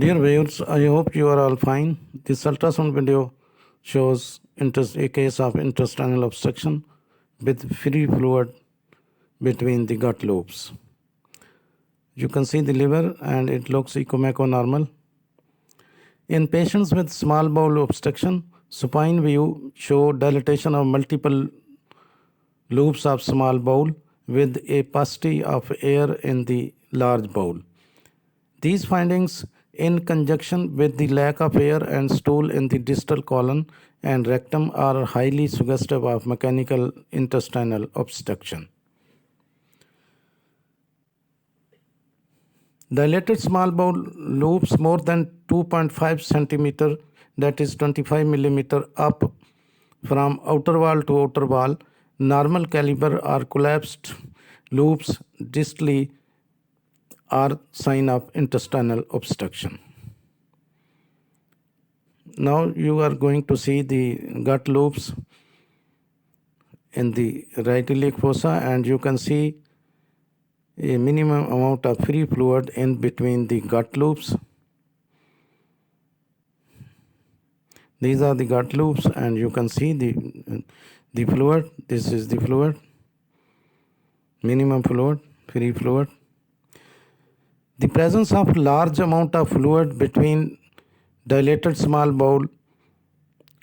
Dear viewers, I hope you are all fine. This ultrasound video shows a case of intestinal obstruction with free fluid between the gut lobes. You can see the liver and it looks echomeco-normal. In patients with small bowel obstruction, supine view show dilatation of multiple loops of small bowel with a paucity of air in the large bowel. These findings, in conjunction with the lack of air and stool in the distal colon and rectum, are highly suggestive of mechanical intestinal obstruction. Dilated small bowel loops more than 2.5 centimeter, that is 25 millimeter up from outer wall to outer wall, normal caliber or collapsed loops distally are sign of intestinal obstruction. Now you are going to see the gut loops in the right iliac fossa, and you can see a minimum amount of free fluid in between the gut loops. These are the gut loops, and you can see the fluid. This is the fluid, minimum fluid, free fluid. The presence of large amount of fluid between dilated small bowel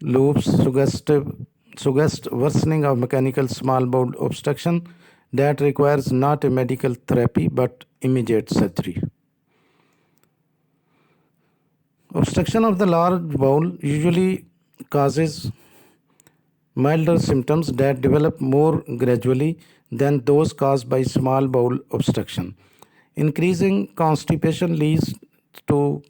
loops suggest worsening of mechanical small bowel obstruction that requires not a medical therapy but immediate surgery. Obstruction of the large bowel usually causes milder symptoms that develop more gradually than those caused by small bowel obstruction. Increasing constipation leads to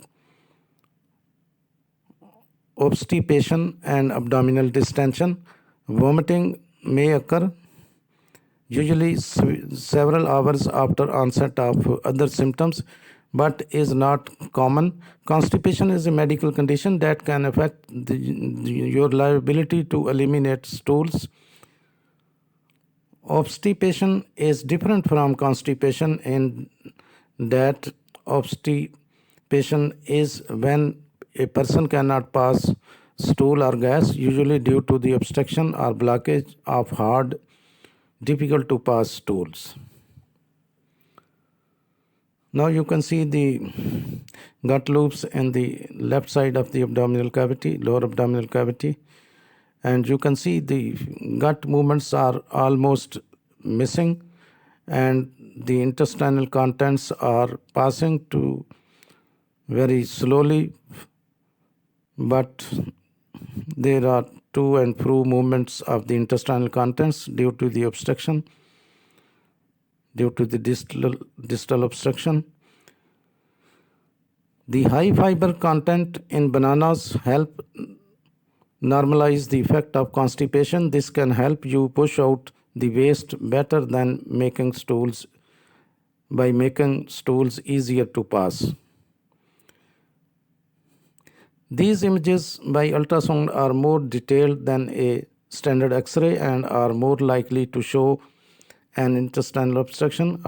obstipation and abdominal distension. Vomiting may occur, usually several hours after onset of other symptoms, but is not common. Constipation is a medical condition that can affect your liability to eliminate stools. Obstipation is different from constipation in that obstipation is when a person cannot pass stool or gas, usually due to the obstruction or blockage of hard, difficult to pass stools. Now you can see the gut loops in the left side of the abdominal cavity, lower abdominal cavity, and you can see the gut movements are almost missing, and the intestinal contents are passing to very slowly, but there are to and fro movements of the intestinal contents due to the obstruction, due to the distal obstruction. The high fiber content in bananas help normalize the effect of constipation. This can help you push out the waste better than making stools easier to pass. These images by ultrasound are more detailed than a standard X-ray and are more likely to show an intestinal obstruction.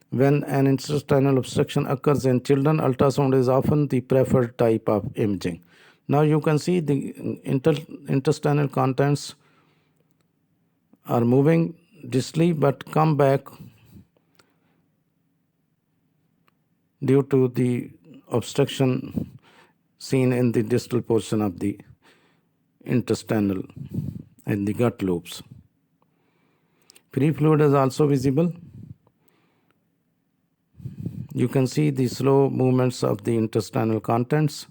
When an intestinal obstruction occurs in children, ultrasound is often the preferred type of imaging. Now you can see the intestinal contents are moving distally but come back due to the obstruction seen in the distal portion of the intestinal and the gut lobes. Free fluid is also visible. You can see the slow movements of the intestinal contents,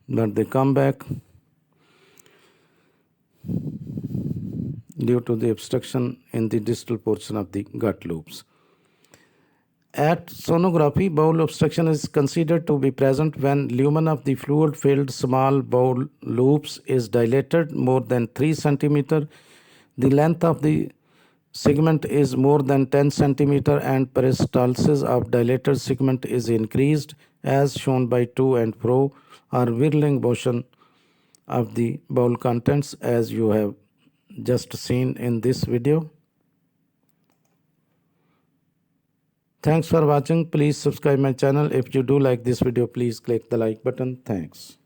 but they come back due to the obstruction in the distal portion of the gut lobes. At sonography, bowel obstruction is considered to be present when lumen of the fluid-filled small bowel loops is dilated more than 3 cm. The length of the segment is more than 10 cm and peristalsis of dilated segment is increased, as shown by to and fro or whirling motion of the bowel contents, as you have just seen in this video. Thanks for watching. Please subscribe my channel. If you do like this video, please click the like button. Thanks.